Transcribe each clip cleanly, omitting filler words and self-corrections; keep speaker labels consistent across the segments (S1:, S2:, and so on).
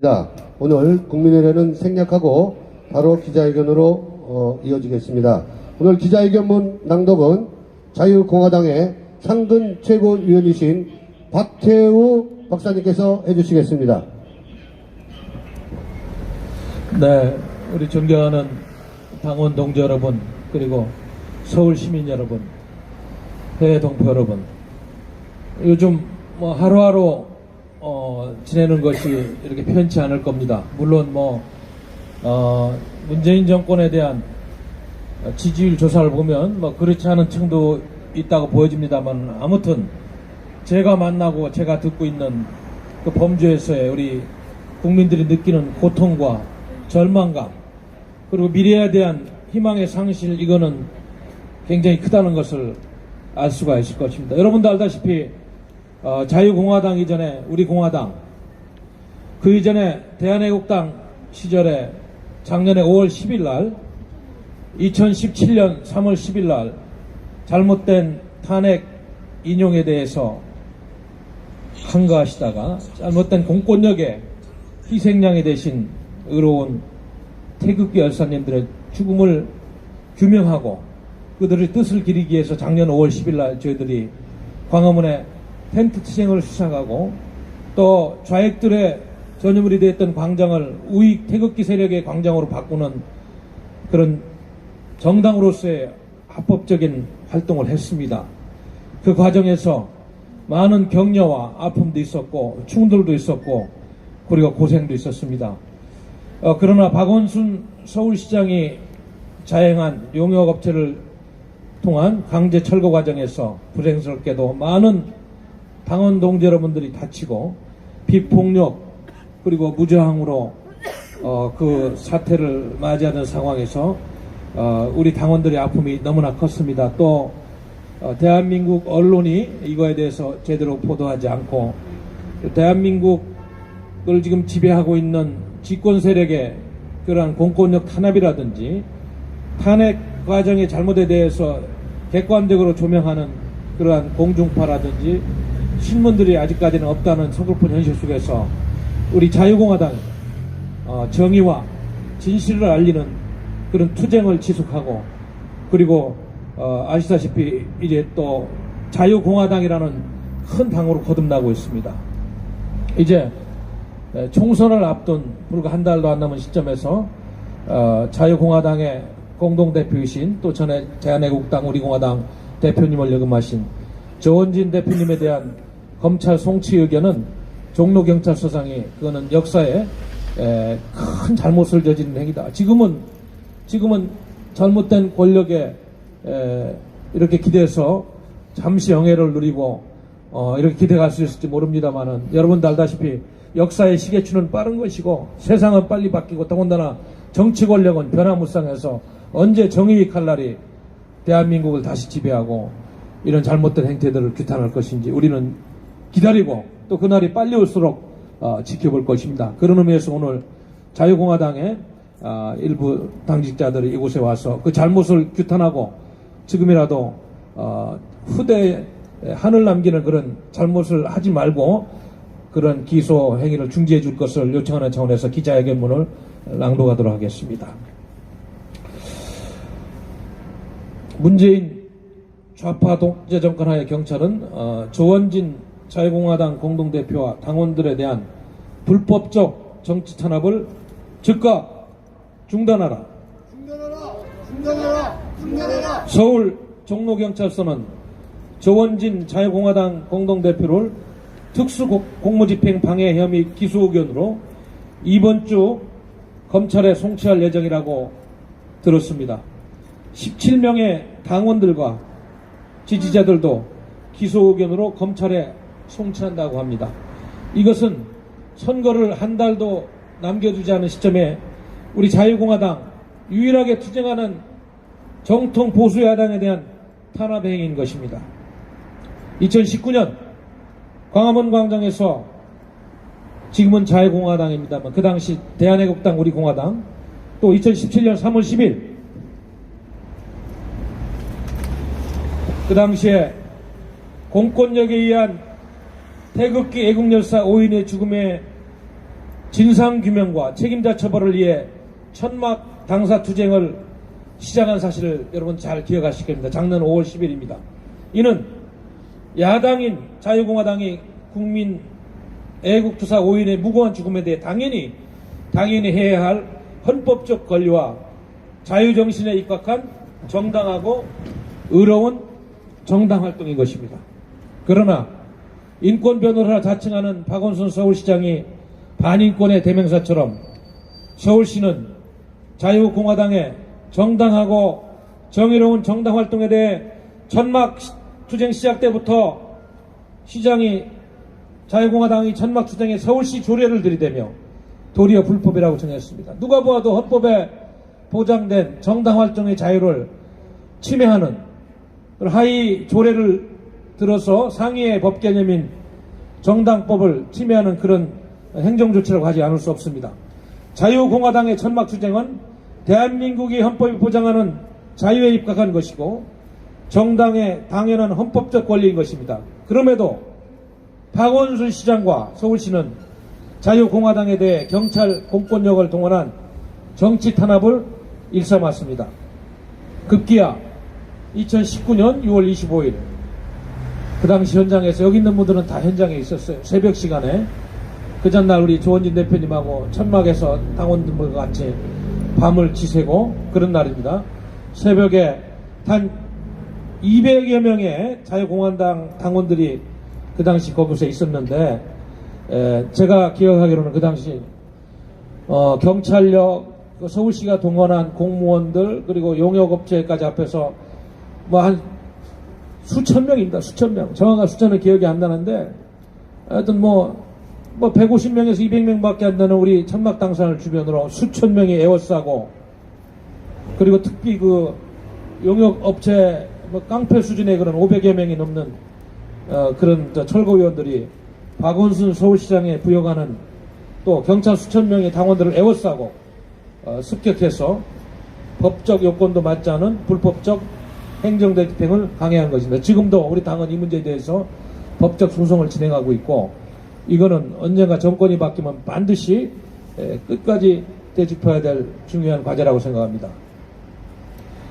S1: 오늘 국민의례는 생략하고 바로 기자회견으로 이어지겠습니다. 오늘 기자회견문 낭독은 자유공화당의 상근 최고위원이신 박태우 박사님께서 해주시겠습니다.
S2: 네, 우리 존경하는 당원 동지 여러분, 그리고 서울 시민 여러분, 해외 동포 여러분, 요즘 하루하루 지내는 것이 이렇게 편치 않을 겁니다. 물론 문재인 정권에 대한 지지율 조사를 보면 그렇지 않은 층도 있다고 보여집니다만, 아무튼 제가 만나고 제가 듣고 있는 그 범죄에서의 우리 국민들이 느끼는 고통과 절망감, 그리고 미래에 대한 희망의 상실, 이거는 굉장히 크다는 것을 알 수가 있을 것입니다. 여러분도 알다시피 자유공화당 이전에 우리 공화당, 그 이전에 대한애국당 시절에 작년에 5월 10일 날, 2017년 3월 10일 날 잘못된 탄핵 인용에 대해서 항거하시다가 잘못된 공권력의 희생양이 되신 의로운 태극기 열사님들의 죽음을 규명하고 그들의 뜻을 기리기 위해서 작년 5월 10일 날 저희들이 광화문에 텐트 투쟁을 시작하고, 또 좌익들의 전유물이 되었던 광장을 우익 태극기 세력의 광장으로 바꾸는 그런 정당으로서의 합법적인 활동을 했습니다. 그 과정에서 많은 격려와 아픔도 있었고 충돌도 있었고 그리고 고생도 있었습니다. 그러나 박원순 서울시장이 자행한 용역업체를 통한 강제 철거 과정에서 불행스럽게도 많은 당원 동지 여러분들이 다치고 비폭력 그리고 무저항으로 그 사태를 맞이하는 상황에서 우리 당원들의 아픔이 너무나 컸습니다. 또 대한민국 언론이 이거에 대해서 제대로 보도하지 않고, 대한민국을 지금 지배하고 있는 집권 세력의 그러한 공권력 탄압이라든지 탄핵 과정의 잘못에 대해서 객관적으로 조명하는 그러한 공중파라든지 신문들이 아직까지는 없다는 서글픈 현실 속에서 우리 자유공화당 정의와 진실을 알리는 그런 투쟁을 지속하고, 그리고 아시다시피 이제 또 자유공화당이라는 큰 당으로 거듭나고 있습니다. 이제 총선을 앞둔 불과 한 달도 안 남은 시점에서 자유공화당의 공동대표이신, 또 전에 대한애국당 우리공화당 대표님을 역임하신 조원진 대표님에 대한 검찰 송치 의견은 종로경찰서장이 그거는 역사에 큰 잘못을 저지른 행위다. 지금은 잘못된 권력에 이렇게 기대서 잠시 영예를 누리고 이렇게 기대갈 수 있을지 모릅니다만은, 여러분도 알다시피 역사의 시계추는 빠른 것이고 세상은 빨리 바뀌고, 더군다나 정치 권력은 변화무쌍해서 언제 정의의 칼날이 대한민국을 다시 지배하고 이런 잘못된 행태들을 규탄할 것인지 우리는 기다리고, 또 그날이 빨리 올수록 지켜볼 것입니다. 그런 의미에서 오늘 자유공화당의 일부 당직자들이 이곳에 와서 그 잘못을 규탄하고 지금이라도 후대에 한을 남기는 그런 잘못을 하지 말고 그런 기소 행위를 중지해 줄 것을 요청하는 차원에서 기자회견문을 낭독하도록 하겠습니다. 문재인 좌파 독재 정권 하에 경찰은 조원진 자유공화당 공동대표와 당원들에 대한 불법적 정치 탄압을 즉각 중단하라. 서울 종로경찰서는 조원진 자유공화당 공동대표를 특수공무집행 방해 혐의 기소 의견으로 이번 주 검찰에 송치할 예정이라고 들었습니다. 17명의 당원들과 지지자들도 기소 의견으로 검찰에 송치한다고 합니다. 이것은 선거를 한 달도 남겨두지 않은 시점에 우리 자유공화당 유일하게 투쟁하는 정통 보수 야당에 대한 탄압 행위인 것입니다. 2019년 광화문 광장에서, 지금은 자유공화당입니다만 그 당시 대한애국당 우리공화당, 또 2017년 3월 10일 그 당시에 공권력에 의한 태극기 애국열사 5인의 죽음에 진상규명과 책임자 처벌을 위해 천막 당사 투쟁을 시작한 사실을 여러분 잘 기억하실 겁니다. 작년 5월 10일입니다. 이는 야당인 자유공화당이 국민 애국투사 5인의 무고한 죽음에 대해 당연히 해야 할 헌법적 권리와 자유정신에 입각한 정당하고 의로운 정당활동인 것입니다. 그러나 인권변호사라 자칭하는 박원순 서울시장이 반인권의 대명사처럼 서울시는 자유공화당의 정당하고 정의로운 정당활동에 대해 천막 투쟁 시작 때부터 시장이 자유공화당이 천막 투쟁에 서울시 조례를 들이대며 도리어 불법이라고 정했습니다. 누가 보아도 헌법에 보장된 정당활동의 자유를 침해하는 하위 조례를 들어서 상위의 법 개념인 정당법을 침해하는 그런 행정조치라고 하지 않을 수 없습니다. 자유공화당의 천막투쟁은 대한민국이 헌법이 보장하는 자유에 입각한 것이고 정당의 당연한 헌법적 권리인 것입니다. 그럼에도 박원순 시장과 서울시는 자유공화당에 대해 경찰 공권력을 동원한 정치 탄압을 일삼았습니다. 급기야 2019년 6월 25일 그 당시 현장에서 여기 있는 분들은 다 현장에 있었어요. 새벽 시간에 그 전날 우리 조원진 대표님하고 천막에서 당원들과 같이 밤을 지새고 그런 날입니다. 새벽에 단 200여 명의 자유공화당 당원들이 그 당시 거기서 있었는데 제가 기억하기로는 그 당시 경찰력 서울시가 동원한 공무원들 그리고 용역업체까지 앞에서 뭐 한 수천 명입니다. 수천 명. 정확한 숫자는 기억이 안 나는데 하여튼 뭐 150명에서 200명밖에 안 되는 우리 천막 당사를 주변으로 수천 명이 에워싸고 그리고 특히 그 용역업체 뭐 깡패 수준의 그런 500여 명이 넘는 그런 철거위원들이 박원순 서울시장에 부여가는 또 경찰 수천 명의 당원들을 에워싸고 습격해서 법적 요건도 맞지 않은 불법적 행정대집행을 강행한 것입니다. 지금도 우리 당은 이 문제에 대해서 법적 소송을 진행하고 있고 이거는 언젠가 정권이 바뀌면 반드시 끝까지 되짚어야 될 중요한 과제라고 생각합니다.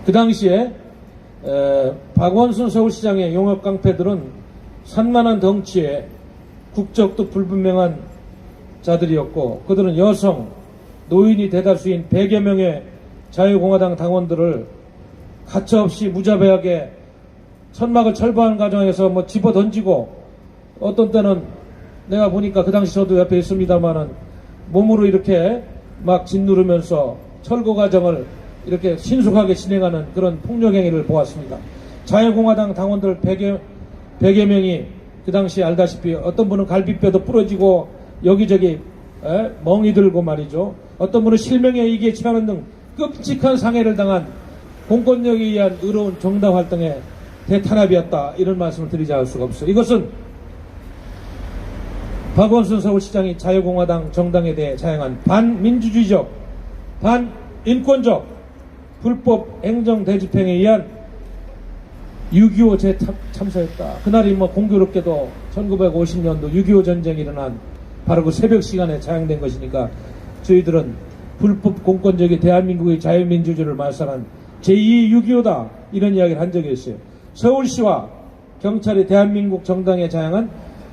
S2: 그 당시에 박원순 서울시장의 용역깡패들은 산만한 덩치에 국적도 불분명한 자들이었고 그들은 여성, 노인이 대다수인 100여 명의 자유공화당 당원들을 가차없이 무자비하게 천막을 철거하는 과정에서 뭐 집어 던지고 어떤 때는 내가 보니까 그 당시 저도 옆에 있습니다만은 몸으로 이렇게 막 짓누르면서 철거 과정을 이렇게 신속하게 진행하는 그런 폭력행위를 보았습니다. 자유공화당 당원들 100여 명이 그 당시 알다시피 어떤 분은 갈비뼈도 부러지고 여기저기 멍이 들고 말이죠. 어떤 분은 실명에 이기에 취하는 등 끔찍한 상해를 당한 공권력에 의한 의로운 정당활동의 대탄압이었다. 이런 말씀을 드리지 않을 수가 없어요. 이것은 박원순 서울시장이 자유공화당 정당에 대해 자행한 반민주주의적, 반인권적, 불법 행정대집행에 의한 6.25 재참사였다. 그날이 뭐 공교롭게도 1950년도 6.25 전쟁이 일어난 바로 그 새벽 시간에 자행된 것이니까 저희들은 불법 공권적인 대한민국의 자유민주주의를 말살한 제2 6.25다. 이런 이야기를 한 적이 있어요. 서울시와 경찰이 대한민국 정당에 자행한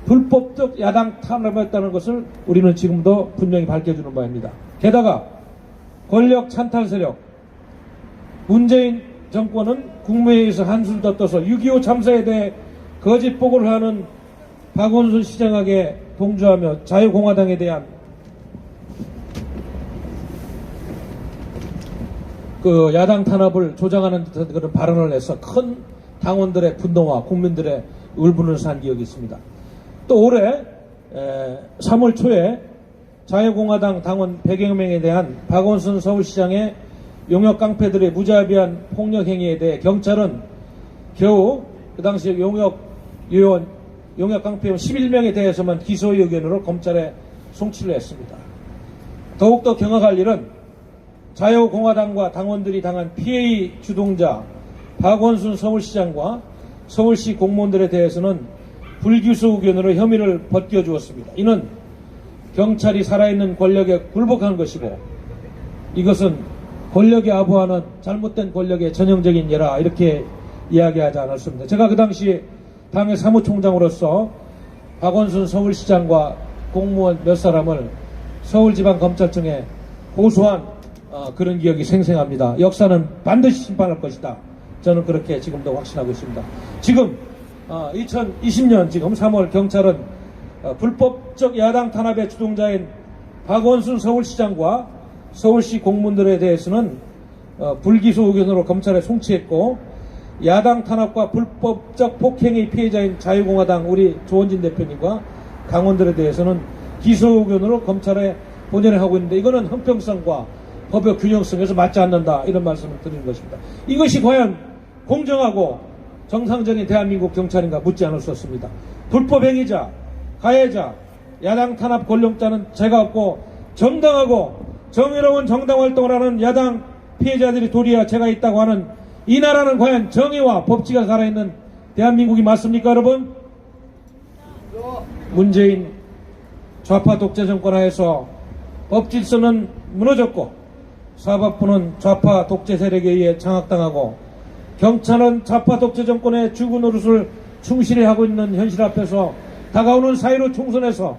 S2: 불법적 야당 탄압이었다는 것을 우리는 지금도 분명히 밝혀주는 바입니다. 게다가 권력 찬탈 세력, 문재인 정권은 국무회의에서 한술 더 떠서 6.25 참사에 대해 거짓 보고를 하는 박원순 시장에게 동조하며 자유공화당에 대한 그 야당 탄압을 조장하는 듯한 그런 발언을 해서 큰 당원들의 분노와 국민들의 울분을 산 기억이 있습니다. 또 올해 3월 초에 자유공화당 당원 100여 명에 대한 박원순 서울시장의 용역 깡패들의 무자비한 폭력 행위에 대해 경찰은 겨우 그 당시 용역 깡패 11명에 대해서만 기소 의견으로 검찰에 송치를 했습니다. 더욱더 경악할 일은 자유공화당과 당원들이 당한 피해 주동자 박원순 서울시장과 서울시 공무원들에 대해서는 불기소 의견으로 혐의를 벗겨주었습니다. 이는 경찰이 살아있는 권력에 굴복하는 것이고 이것은 권력에 아부하는 잘못된 권력의 전형적인 예라 이렇게 이야기하지 않았습니다. 제가 그 당시 당의 사무총장으로서 박원순 서울시장과 공무원 몇 사람을 서울지방검찰청에 고소한 그런 기억이 생생합니다. 역사는 반드시 심판할 것이다. 저는 그렇게 지금도 확신하고 있습니다. 지금 2020년 지금 3월 경찰은 불법적 야당 탄압의 주동자인 박원순 서울시장과 서울시 공무원들에 대해서는 불기소 의견으로 검찰에 송치했고 야당 탄압과 불법적 폭행의 피해자인 자유공화당 우리 조원진 대표님과 강원들에 대해서는 기소 의견으로 검찰에 보내하고 있는데 이거는 형평성과 법의 균형성에서 맞지 않는다 이런 말씀을 드리는 것입니다. 이것이 과연 공정하고 정상적인 대한민국 경찰인가 묻지 않을 수 없습니다. 불법행위자, 가해자, 야당 탄압 권력자는 죄가 없고 정당하고 정의로운 정당 활동을 하는 야당 피해자들이 도리어 죄가 있다고 하는 이 나라는 과연 정의와 법치가 살아있는 대한민국이 맞습니까, 여러분? 문재인 좌파 독재 정권 하에서 법 질서는 무너졌고 사법부는 좌파 독재 세력에 의해 장악당하고 경찰은 좌파 독재 정권의 주구 노릇을 충실히 하고 있는 현실 앞에서 다가오는 4.15 총선에서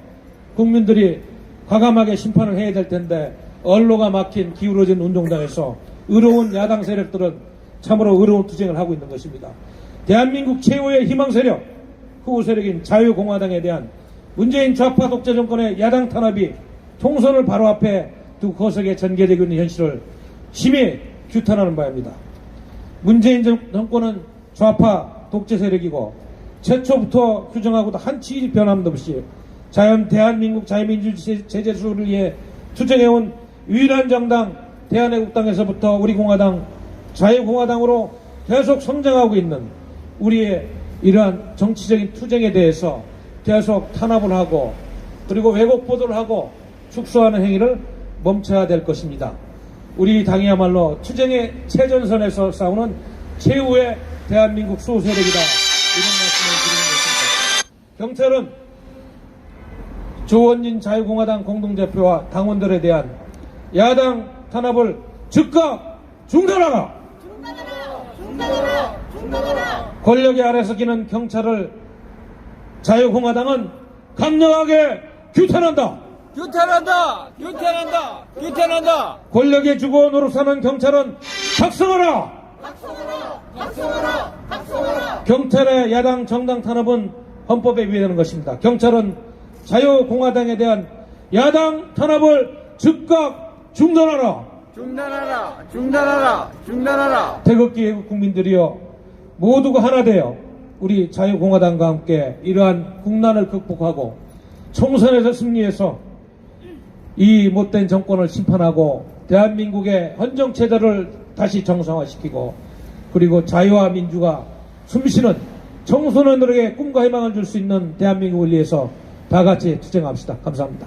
S2: 국민들이 과감하게 심판을 해야 될 텐데 언로가 막힌 기울어진 운동장에서 의로운 야당 세력들은 참으로 의로운 투쟁을 하고 있는 것입니다. 대한민국 최후의 희망 세력, 후보 세력인 자유공화당에 대한 문재인 좌파 독재 정권의 야당 탄압이 총선을 바로 앞에 두 거석에 전개되고 있는 현실을 심히 규탄하는 바입니다. 문재인 정권은 좌파 독재 세력이고 최초부터 규정하고도 한치 변함도 없이 자연 대한민국 자유민주주의 제재수를 위해 투쟁해온 유일한 정당 대한애국당에서부터 우리 공화당 자유공화당으로 계속 성장하고 있는 우리의 이러한 정치적인 투쟁에 대해서 계속 탄압을 하고 그리고 왜곡 보도를 하고 축소하는 행위를 멈춰야 될 것입니다. 우리 당이야말로 투쟁의 최전선에서 싸우는 최후의 대한민국 수호세력이다. 이런 말씀을 드리는 것입니다. 경찰은 조원진 자유공화당 공동대표와 당원들에 대한 야당 탄압을 즉각 중단하라! 권력의 아래서 기는 경찰을 자유공화당은 강력하게 규탄한다!
S3: 규탄한다!
S2: 권력의 주거 노릇하는 경찰은 박성하라! 경찰의 야당 정당 탄압은 헌법에 위배되는 것입니다. 경찰은 자유공화당에 대한 야당 탄압을 즉각 중단하라! 태극기 애국 국민들이여 모두가 하나 되어 우리 자유공화당과 함께 이러한 국난을 극복하고 총선에서 승리해서 이 못된 정권을 심판하고 대한민국의 헌정체제를 다시 정상화시키고 그리고 자유와 민주가 숨쉬는 청소년들에게 꿈과 희망을 줄 수 있는 대한민국을 위해서 다 같이 투쟁합시다. 감사합니다.